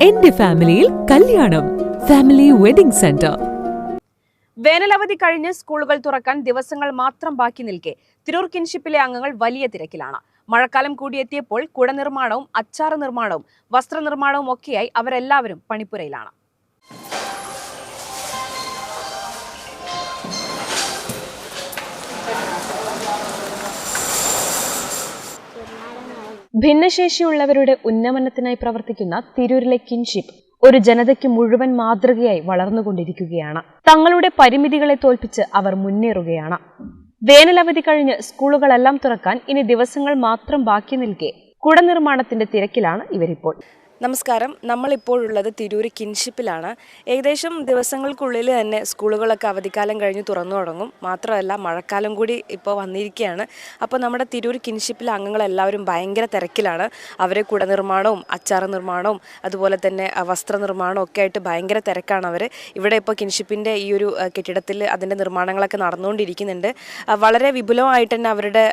എന്റെ ഫാമിലിയിൽ കല്യാണം ഫാമിലി വെഡിംഗ് സെന്റർ. വേനലവധി കഴിഞ്ഞ് സ്കൂളുകൾ തുറക്കാൻ ദിവസങ്ങൾ മാത്രം ബാക്കി നിൽക്കെ തിരൂർ കിൻഷിപ്പിലെ അംഗങ്ങൾ വലിയ തിരക്കിലാണ്. മഴക്കാലം കൂടിയെത്തിയപ്പോൾ കുട നിർമ്മാണവും അച്ചാറ് നിർമ്മാണവും വസ്ത്രനിർമ്മാണവും ഒക്കെയായി അവരെല്ലാവരും പണിപ്പുരയിലാണ്. ഭിന്നശേഷിയുള്ളവരുടെ ഉന്നമനത്തിനായി പ്രവർത്തിക്കുന്ന തിരൂരിലെ കിൻഷിപ്പ് ഒരു ജനതയ്ക്ക് മുഴുവൻ മാതൃകയായി വളർന്നുകൊണ്ടിരിക്കുകയാണ്. തങ്ങളുടെ പരിമിതികളെ തോൽപ്പിച്ച് അവർ മുന്നേറുകയാണ്. വേനലവധി കഴിഞ്ഞ് സ്കൂളുകളെല്ലാം തുറക്കാൻ ഇനി ദിവസങ്ങൾ മാത്രം ബാക്കി നിൽക്കെ കുട നിർമ്മാണത്തിന്റെ തിരക്കിലാണ് ഇവരിപ്പോൾ. നമസ്കാരം, നമ്മളിപ്പോഴുള്ളത് തിരൂർ കിൻഷിപ്പിലാണ്. ഏകദേശം ദിവസങ്ങൾക്കുള്ളിൽ തന്നെ സ്കൂളുകളൊക്കെ അവധിക്കാലം കഴിഞ്ഞ് തുറന്നു തുടങ്ങും. മാത്രമല്ല മഴക്കാലം കൂടി ഇപ്പോൾ വന്നിരിക്കുകയാണ്. അപ്പോൾ നമ്മുടെ തിരൂർ കിൻഷിപ്പിലെ അംഗങ്ങളെല്ലാവരും ഭയങ്കര തിരക്കിലാണ്. അവരെ കുട നിർമ്മാണവും അച്ചാറ് നിർമ്മാണവും അതുപോലെ തന്നെ വസ്ത്രനിർമ്മാണവും ഒക്കെ ആയിട്ട് ഭയങ്കര തിരക്കാണ് അവർ. ഇവിടെ ഇപ്പോൾ കിൻഷിപ്പിൻ്റെ ഈ ഒരു കെട്ടിടത്തിൽ അതിൻ്റെ നിർമ്മാണങ്ങളൊക്കെ നടന്നുകൊണ്ടിരിക്കുന്നുണ്ട്. വളരെ വിപുലമായിട്ട് തന്നെ അവരുടെ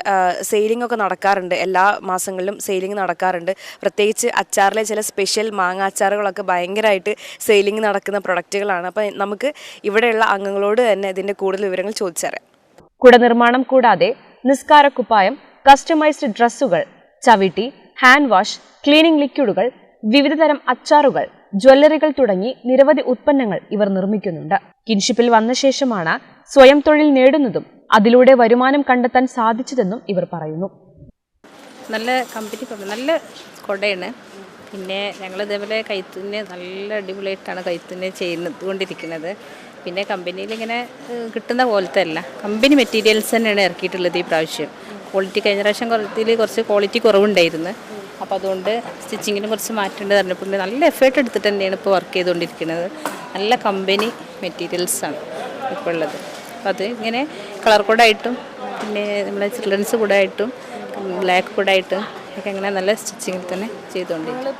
സെയിലിംഗ് ഒക്കെ നടക്കാറുണ്ട്. എല്ലാ മാസങ്ങളിലും സെയിലിംഗ് നടക്കാറുണ്ട്. പ്രത്യേകിച്ച് അച്ചാറിലെ ചില സ്പെഷ്യൽ മാങ്ങ അച്ചാറുകളൊക്കെ ഭയങ്കരമായിട്ട് സെയിലിംഗ് നടക്കുന്ന പ്രൊഡക്റ്റുകളാണ്. അപ്പം നമുക്ക് ഇവിടെയുള്ള അംഗങ്ങളോട് തന്നെ ഇതിൻ്റെ കൂടുതൽ വിവരങ്ങൾ ചോദിച്ചറിയാം. കുട നിർമ്മാണം കൂടാതെ നിസ്കാരക്കുപ്പായം, കസ്റ്റമൈസ്ഡ് ഡ്രസ്സുകൾ, ചവിട്ടി, ഹാൻഡ് വാഷ്, ക്ലീനിംഗ് ലിക്വിഡുകൾ, വിവിധതരം അച്ചാറുകൾ, ജ്വല്ലറികൾ തുടങ്ങി നിരവധി ഉത്പന്നങ്ങൾ ഇവർ നിർമ്മിക്കുന്നുണ്ട്. കിൻഷിപ്പിൽ വന്ന ശേഷമാണ് സ്വയം തൊഴിൽ നേടുന്നതും അതിലൂടെ വരുമാനം കണ്ടെത്താൻ സാധിച്ചതെന്നും ഇവർ പറയുന്നു. നല്ല കമ്പനി, നല്ല കൊടയാണ്. പിന്നെ ഞങ്ങൾ ഇതേപോലെ കൈത്തുന്നെ നല്ല അടിപൊളിയായിട്ടാണ് കൈത്തുന്നെ കൊണ്ടിരിക്കുന്നത്. പിന്നെ കമ്പനിയിൽ ഇങ്ങനെ കിട്ടുന്ന പോലത്തെ അല്ല, കമ്പനി മെറ്റീരിയൽസ് തന്നെയാണ് ഇറക്കിയിട്ടുള്ളത് ഈ പ്രാവശ്യം. ക്വാളിറ്റി കഴിഞ്ഞ പ്രാവശ്യം കുറച്ച് ക്വാളിറ്റി കുറവുണ്ടായിരുന്നു. അപ്പോൾ അതുകൊണ്ട് സ്റ്റിച്ചിങ്ങിന് കുറച്ച് മാറ്റേണ്ടി പറഞ്ഞപ്പോൾ നല്ല എഫേർട്ട് എടുത്തിട്ട് തന്നെയാണ് ഇപ്പോൾ വർക്ക് ചെയ്തുകൊണ്ടിരിക്കുന്നത്. നല്ല കമ്പനി മെറ്റീരിയൽസാണ് ഇപ്പോൾ ഉള്ളത്. അപ്പോൾ അത് ഇങ്ങനെ കളർ കോഡായിട്ടും പിന്നെ നമ്മളെ ചിൽഡ്രൻസ് കൂടായിട്ടും ബ്ലാക്ക് കൂടായിട്ടും ഒക്കെ അങ്ങനെ നല്ല സ്റ്റിച്ചിങ്ങിൽ തന്നെ ചെയ്തുകൊണ്ടിരിക്കും.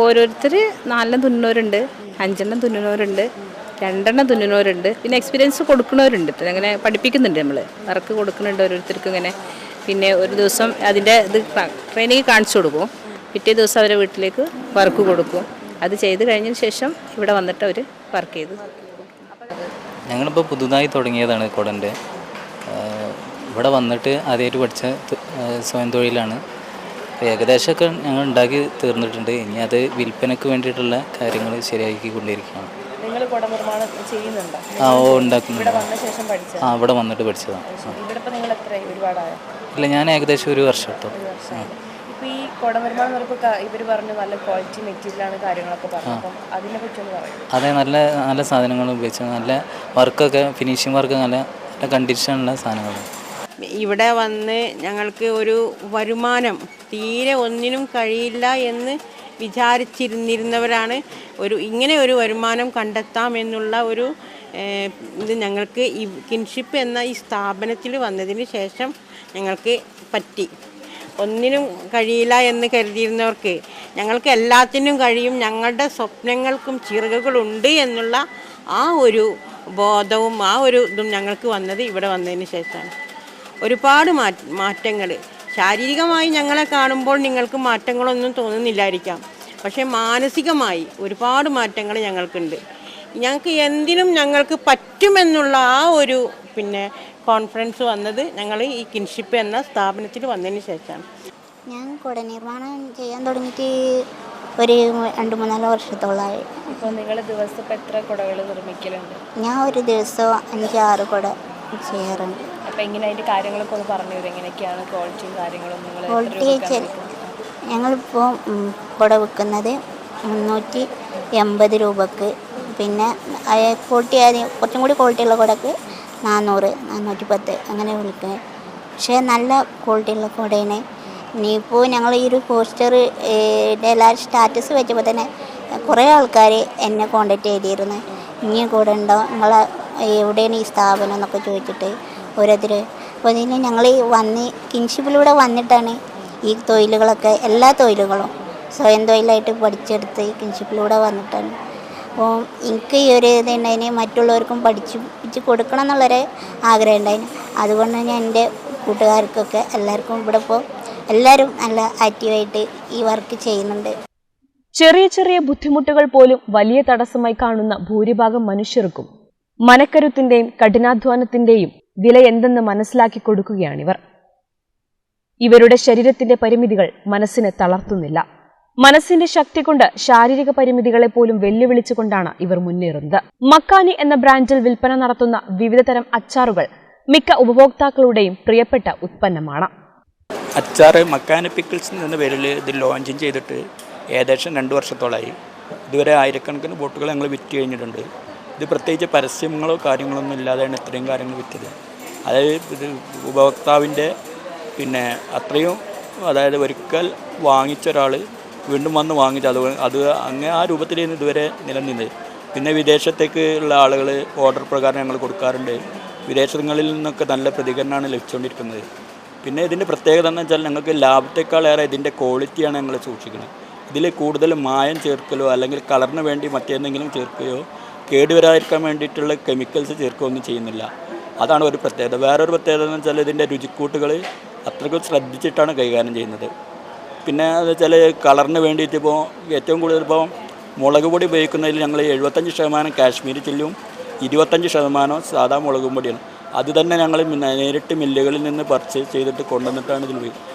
ഓരോരുത്തർ 4 തുന്നുന്നവരുണ്ട്, 5 തുന്നുന്നവരുണ്ട്, 2 തുന്നുന്നവരുണ്ട്. പിന്നെ എക്സ്പീരിയൻസ് കൊടുക്കുന്നവരുണ്ട്. അങ്ങനെ പഠിപ്പിക്കുന്നുണ്ട്, നമ്മൾ വർക്ക് കൊടുക്കുന്നുണ്ട് ഓരോരുത്തർക്കും ഇങ്ങനെ. പിന്നെ ഒരു ദിവസം അതിൻ്റെ ട്രെയിനിങ് കാണിച്ചു കൊടുക്കും. പിറ്റേ ദിവസം അവരെ വീട്ടിലേക്ക് വർക്ക് കൊടുക്കും. അത് ചെയ്ത് കഴിഞ്ഞതിന് ശേഷം ഇവിടെ വന്നിട്ട് അവർ വർക്ക് ചെയ്ത്. ഞങ്ങളിപ്പോൾ പുതുതായി തുടങ്ങിയതാണ് കുടൻ്റെ. ഇവിടെ വന്നിട്ട് ആദ്യമായിട്ട് പഠിച്ച സ്വയം തൊഴിലാണ്. ഏകദേശമൊക്കെ ഞങ്ങൾ ഉണ്ടാക്കി തീർന്നിട്ടുണ്ട്. ഇനി അത് വിൽപ്പനയ്ക്ക് വേണ്ടിയിട്ടുള്ള കാര്യങ്ങൾ ശരിയാക്കി കൊണ്ടിരിക്കുകയാണ്. ഉണ്ടാക്കുന്നുണ്ട്. ഇവിടെ വന്നിട്ട് പഠിച്ചതാണ്. ഇല്ല, ഞാൻ ഏകദേശം 1 വർഷം എടുത്തു. ഇപ്പോൾ ഈ കുട നിർമ്മാണം ഇവർ പറഞ്ഞു നല്ല ക്വാളിറ്റി മെറ്റീരിയലാണ് കാര്യങ്ങളൊക്കെ പറഞ്ഞു. അപ്പം അതിനെക്കുറിച്ച് ഒന്ന് പറയും. അതെ, നല്ല സാധനങ്ങൾ ഉപയോഗിച്ച് നല്ല വർക്കൊക്കെ ഫിനിഷിങ് വർക്ക് നല്ല കണ്ടീഷനുള്ള സാധനങ്ങളാണ്. ഇവിടെ വന്ന് ഞങ്ങൾക്ക് ഒരു വരുമാനം തീരെ ഒന്നിനും കഴിയില്ല എന്ന് വിചാരിച്ചിരുന്നവരാണ് ഇങ്ങനെ ഒരു വരുമാനം കണ്ടെത്താമെന്നുള്ള ഒരു ഇത് ഞങ്ങൾക്ക് ഈ കിൻഷിപ്പ് എന്ന ഈ സ്ഥാപനത്തിൽ വന്നതിന് ശേഷം ഞങ്ങൾക്ക് പറ്റി. ഒന്നിനും കഴിയില്ല എന്ന് കരുതിയിരുന്നവർക്ക് ഞങ്ങൾക്ക് എല്ലാത്തിനും കഴിയും, ഞങ്ങളുടെ സ്വപ്നങ്ങൾക്കും ചിറകുകളുണ്ട് എന്നുള്ള ആ ഒരു ബോധവും ആ ഒരു ഇതും ഞങ്ങൾക്ക് വന്നത് ഇവിടെ വന്നതിന് ശേഷമാണ്. ഒരുപാട് മാറ്റങ്ങൾ ശാരീരികമായി ഞങ്ങളെ കാണുമ്പോൾ നിങ്ങൾക്ക് മാറ്റങ്ങളൊന്നും തോന്നുന്നില്ലായിരിക്കാം, പക്ഷേ മാനസികമായി ഒരുപാട് മാറ്റങ്ങൾ ഞങ്ങൾക്കുണ്ട്. ഞങ്ങൾക്ക് എന്തിനും ഞങ്ങൾക്ക് പറ്റുമെന്നുള്ള ആ ഒരു കോൺഫിഡൻസ് വന്നത് ഞങ്ങൾ ഈ കിൻഷിപ്പ് എന്ന സ്ഥാപനത്തിൽ വന്നതിന് ശേഷമാണ്. ഞാൻ കുട നിർമ്മാണം ചെയ്യാൻ തുടങ്ങിയിട്ട് ഒരു 2-3 വർഷത്തോളമായി. അപ്പോൾ നിങ്ങൾ ദിവസം എത്ര കുടകൾ നിർമ്മിക്കലുണ്ട്? ഞാൻ ഒരു ദിവസം 5-6 കുട ചെയ്യാറുണ്ട്. അപ്പോൾ എങ്ങനെ അതിൻ്റെ കാര്യങ്ങളൊക്കെ ഒന്ന് പറഞ്ഞു തരും, എങ്ങനെയൊക്കെയാണ് ക്വാളിറ്റിയും കാര്യങ്ങളും? ക്വാളിറ്റി ഞങ്ങളിപ്പോൾ കുട വിൽക്കുന്നത് 380 രൂപക്ക്. പിന്നെ ക്വാളിറ്റി കുറച്ചും കൂടി ക്വാളിറ്റിയുള്ള കുടക്ക് 400-410 അങ്ങനെ വിളിക്കുന്നത്. പക്ഷേ നല്ല ക്വാളിറ്റിയുള്ള കുടയാണ്. ഇനിയിപ്പോൾ ഞങ്ങൾ ഈ ഒരു പോസ്റ്റർ എല്ലാവരും സ്റ്റാറ്റസ് വെച്ചപ്പോൾ തന്നെ കുറേ ആൾക്കാർ എന്നെ കോൺടാക്റ്റ് ചെയ്തിരുന്നു. ഇനി കൂടെ ഉണ്ടോ, നിങ്ങളെ എവിടെയാണ് ഈ സ്ഥാപനം എന്നൊക്കെ ചോദിച്ചിട്ട് ഓരോരുത്തർ. അപ്പോൾ ഇതിന് ഞങ്ങൾ കിൻഷിപ്പിലൂടെ വന്നിട്ടാണ് ഈ തൊഴിലുകളൊക്കെ, എല്ലാ തൊഴിലുകളും സ്വയം തൊഴിലായിട്ട് പഠിച്ചെടുത്ത് കിൻഷിപ്പിലൂടെ വന്നിട്ടാണ്. അപ്പോൾ എനിക്ക് ഈ ഒരു ഇതുണ്ടായിന് മറ്റുള്ളവർക്കും പഠിപ്പിച്ച് കൊടുക്കണം എന്നുള്ളൊരു ആഗ്രഹം ഉണ്ടായിന്. അതുകൊണ്ട് ഞാൻ എൻ്റെ കൂട്ടുകാർക്കൊക്കെ എല്ലാവർക്കും ഇവിടെ ഇപ്പോൾ എല്ലാവരും നല്ല ആക്റ്റീവായിട്ട് ഈ വർക്ക് ചെയ്യുന്നുണ്ട്. ചെറിയ ചെറിയ ബുദ്ധിമുട്ടുകൾ പോലും വലിയ തടസ്സമായി കാണുന്ന ഭൂരിഭാഗം മനുഷ്യർക്കും മനക്കരുത്തിന്റെയും കഠിനാധ്വാനത്തിന്റെയും വില എന്തെന്ന് മനസ്സിലാക്കി കൊടുക്കുകയാണിവർ. ഇവരുടെ ശരീരത്തിന്റെ പരിമിതികൾ മനസ്സിനെ തളർത്തുന്നില്ല. മനസ്സിന്റെ ശക്തി കൊണ്ട് ശാരീരിക പരിമിതികളെ പോലും വെല്ലുവിളിച്ചുകൊണ്ടാണ് ഇവർ മുന്നേറുന്നത്. മക്കാനി എന്ന ബ്രാൻഡിൽ വിൽപ്പന നടത്തുന്ന വിവിധതരം അച്ചാറുകൾ മിക്ക ഉപഭോക്താക്കളുടെയും പ്രിയപ്പെട്ട ഉത്പന്നമാണ്. അച്ചാറ് മക്കാനി പിക്കിൾസ് എന്ന പേരിൽ ഇത് ലോഞ്ചിങ് ചെയ്തിട്ട് ഏകദേശം 2 വർഷത്തോളമായി. ഇതുവരെ ആയിരക്കണക്കിന് ബോട്ടുകൾ ഞങ്ങൾ വിറ്റ് കഴിഞ്ഞിട്ടുണ്ട്. ഇത് പ്രത്യേകിച്ച് പരസ്യങ്ങളോ കാര്യങ്ങളൊന്നും ഇല്ലാതെയാണ് ഇത്രയും കാര്യങ്ങൾ വിറ്റത്. അതായത് ഇത് ഉപഭോക്താവിൻ്റെ അത്രയും, അതായത് ഒരിക്കൽ വാങ്ങിച്ച ഒരാൾ വീണ്ടും വന്ന് വാങ്ങിച്ചു അത് അങ്ങനെ ആ രൂപത്തിലായിരുന്നു ഇതുവരെ നിലനിന്നത്. പിന്നെ വിദേശത്തേക്ക് ഉള്ള ആളുകൾ ഓർഡർ പ്രകാരം ഞങ്ങൾ കൊടുക്കാറുണ്ട്. വിദേശങ്ങളിൽ നിന്നൊക്കെ നല്ല പ്രതികരണമാണ് ലഭിച്ചുകൊണ്ടിരിക്കുന്നത്. പിന്നെ ഇതിൻ്റെ പ്രത്യേകത എന്ന് വെച്ചാൽ ഞങ്ങൾക്ക് ലാഭത്തെക്കാളേറെ ഇതിൻ്റെ ക്വാളിറ്റിയാണ് ഞങ്ങൾ സൂക്ഷിക്കുന്നത്. ഇതിൽ കൂടുതൽ മായം ചേർക്കലോ അല്ലെങ്കിൽ കളറിന് വേണ്ടി മറ്റേന്തെങ്കിലും ചേർക്കുകയോ കേടുവരാതിരിക്കാൻ വേണ്ടിയിട്ടുള്ള കെമിക്കൽസ് ചേർക്കുകയോ ഒന്നും ചെയ്യുന്നില്ല. അതാണ് ഒരു പ്രത്യേകത. വേറൊരു പ്രത്യേകത എന്ന് വെച്ചാൽ ഇതിൻ്റെ രുചിക്കൂട്ടുകൾ അത്രയ്ക്കും ശ്രദ്ധിച്ചിട്ടാണ് കൈകാര്യം ചെയ്യുന്നത്. പിന്നെ എന്ന് വെച്ചാൽ കളറിന് വേണ്ടിയിട്ട് ഇപ്പോൾ ഏറ്റവും കൂടുതൽ മുളക് പൊടി ഉപയോഗിക്കുന്നതിൽ ഞങ്ങൾ 75% കാശ്മീരി ചില്ലും 25% സാധാ മുളകും പൊടിയാണ്. അത് തന്നെ ഞങ്ങൾ നേരിട്ട് മില്ലുകളിൽ നിന്ന് പർച്ചേസ് ചെയ്തിട്ട് കൊണ്ടുവന്നിട്ടാണ് ഇതിൽ ഉപയോഗിക്കുന്നത്.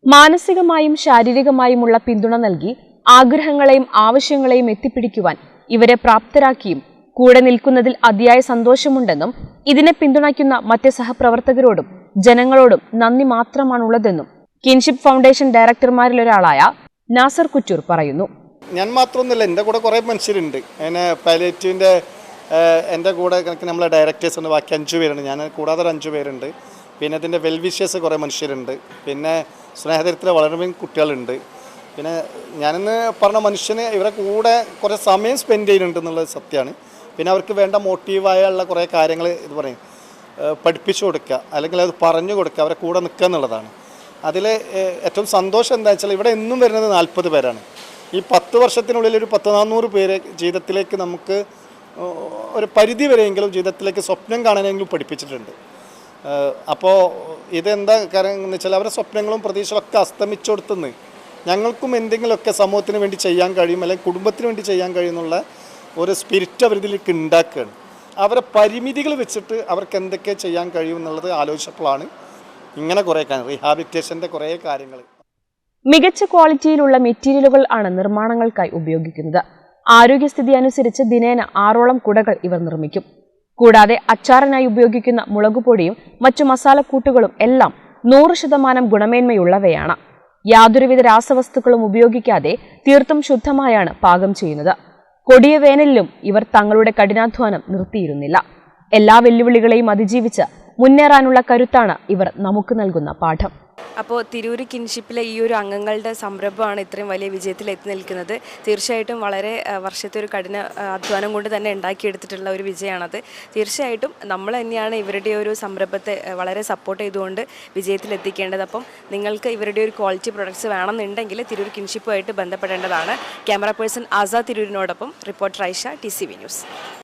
മാനസികമായും ശാരീരികമായുമുള്ള പിന്തുണ നൽകി ആഗ്രഹങ്ങളെയും ആവശ്യങ്ങളെയും എത്തിപ്പിടിക്കുവാൻ ഇവരെ പ്രാപ്തരാക്കിയും കൂടെ നിൽക്കുന്നതിൽ അതിയായ സന്തോഷമുണ്ടെന്നും ഇതിനെ പിന്തുണയ്ക്കുന്ന മറ്റ് സഹപ്രവർത്തകരോടും ജനങ്ങളോടും നന്ദി മാത്രമാണുള്ളതെന്നും കിൻഷിപ്പ് ഫൗണ്ടേഷൻ ഡയറക്ടർമാരിലൊരാളായ നാസർ കുറ്റൂർ പറയുന്നു. ഞാൻ മാത്രമൊന്നുമില്ല, എൻ്റെ കൂടെ കുറേ മനുഷ്യരുണ്ട്. അങ്ങനെ പാലിയേറ്റീവിൻ്റെ എൻ്റെ കൂടെ നമ്മളെ ഡയറക്ടേഴ്സ് ഉണ്ട്, ബാക്കി 5 പേരുണ്ട്. ഞാൻ കൂടാതെ 5 പേരുണ്ട്. പിന്നെ ഇതിൻ്റെ വെൽവിഷേഴ്സ് കുറേ മനുഷ്യരുണ്ട്. പിന്നെ സ്നേഹതരത്തിൽ വളരെയധികം കുട്ടികളുണ്ട്. പിന്നെ ഞാനിന്ന് പറഞ്ഞ മനുഷ്യന് ഇവരെ കൂടെ കുറേ സമയം സ്പെൻഡ് ചെയ്യുന്നുണ്ട് എന്നുള്ളത് സത്യമാണ്. പിന്നെ അവർക്ക് വേണ്ട മോട്ടീവായുള്ള കുറേ കാര്യങ്ങൾ ഇത് പറയും പഠിപ്പിച്ചു കൊടുക്കുക, അല്ലെങ്കിൽ അത് പറഞ്ഞു കൊടുക്കുക, അവരെ കൂടെ നിൽക്കുക എന്നുള്ളതാണ്. അതിൽ ഏറ്റവും സന്തോഷം എന്താ വെച്ചാൽ ഇവിടെ എന്നും വരുന്നത് 40 പേരാണ്. ഈ 10 വർഷത്തിനുള്ളിൽ ഒരു 100-400 പേരെ ജീവിതത്തിലേക്ക് നമുക്ക് ഒരു പരിധി വരെയെങ്കിലും ജീവിതത്തിലേക്ക് സ്വപ്നം കാണാനെങ്കിലും പഠിപ്പിച്ചിട്ടുണ്ട്. അപ്പോൾ ഇതെന്താ കാര്യം എന്ന് വെച്ചാൽ അവരുടെ സ്വപ്നങ്ങളും പ്രതീക്ഷകളൊക്കെ അസ്തമിച്ചു കൊടുത്തുനിന്ന് ഞങ്ങൾക്കും എന്തെങ്കിലുമൊക്കെ സമൂഹത്തിന് വേണ്ടി ചെയ്യാൻ കഴിയും, അല്ലെങ്കിൽ കുടുംബത്തിന് വേണ്ടി ചെയ്യാൻ കഴിയുമെന്നുള്ള ഒരു സ്പിരിറ്റ് അവരിതിലേക്ക് ഉണ്ടാക്കുകയാണ്. അവരെ പരിമിതികൾ വെച്ചിട്ട് അവർക്ക് എന്തൊക്കെ ചെയ്യാൻ കഴിയും എന്നുള്ളത് ആലോചിച്ചപ്പോഴാണ് ഇങ്ങനെ കുറേ റീഹാബിലിറ്റേഷൻ്റെ കുറേ കാര്യങ്ങൾ. മികച്ച ക്വാളിറ്റിയിലുള്ള മെറ്റീരിയലുകൾ ആണ് നിർമ്മാണങ്ങൾക്കായി ഉപയോഗിക്കുന്നത്. ആരോഗ്യസ്ഥിതി അനുസരിച്ച് ദിനേന 6ഓളം കുടകൾ ഇവർ നിർമ്മിക്കും. കൂടാതെ അച്ചാറിനായി ഉപയോഗിക്കുന്ന മുളകുപൊടിയും മറ്റു മസാലക്കൂട്ടുകളും എല്ലാം 100% ഗുണമേന്മയുള്ളവയാണ്. യാതൊരുവിധ രാസവസ്തുക്കളും ഉപയോഗിക്കാതെ തീർത്തും ശുദ്ധമായാണ് പാകം ചെയ്യുന്നത്. കൊടിയ വേനലിലും ഇവർ തങ്ങളുടെ കഠിനാധ്വാനം നിർത്തിയിരുന്നില്ല. എല്ലാ വെല്ലുവിളികളെയും അതിജീവിച്ച് മുന്നേറാനുള്ള കരുത്താണ് ഇവർ നമുക്ക് നൽകുന്ന പാഠം. അപ്പോൾ തിരൂർ കിൻഷിപ്പിലെ ഈ ഒരു അംഗങ്ങളുടെ സംരംഭമാണ് ഇത്രയും വലിയ വിജയത്തിൽ എത്തി നിൽക്കുന്നത്. തീർച്ചയായിട്ടും വളരെ വർഷത്തെ ഒരു കഠിന അധ്വാനം കൊണ്ട് തന്നെ ഉണ്ടാക്കിയെടുത്തിട്ടുള്ള ഒരു വിജയമാണത്. തീർച്ചയായിട്ടും നമ്മൾ തന്നെയാണ് ഇവരുടെ ഒരു സംരംഭത്തെ വളരെ സപ്പോർട്ട് ചെയ്തുകൊണ്ട് വിജയത്തിലെത്തിക്കേണ്ടത്. അപ്പം നിങ്ങൾക്ക് ഇവരുടെ ഒരു ക്വാളിറ്റി പ്രൊഡക്ട്സ് വേണമെന്നുണ്ടെങ്കിൽ തിരൂർ കിൻഷിപ്പുമായിട്ട് ബന്ധപ്പെടേണ്ടതാണ്. ക്യാമറ പേഴ്സൺ ആസാദ് തിരൂരിനോടൊപ്പം റിപ്പോർട്ടർ ഐഷ, TCV ന്യൂസ്.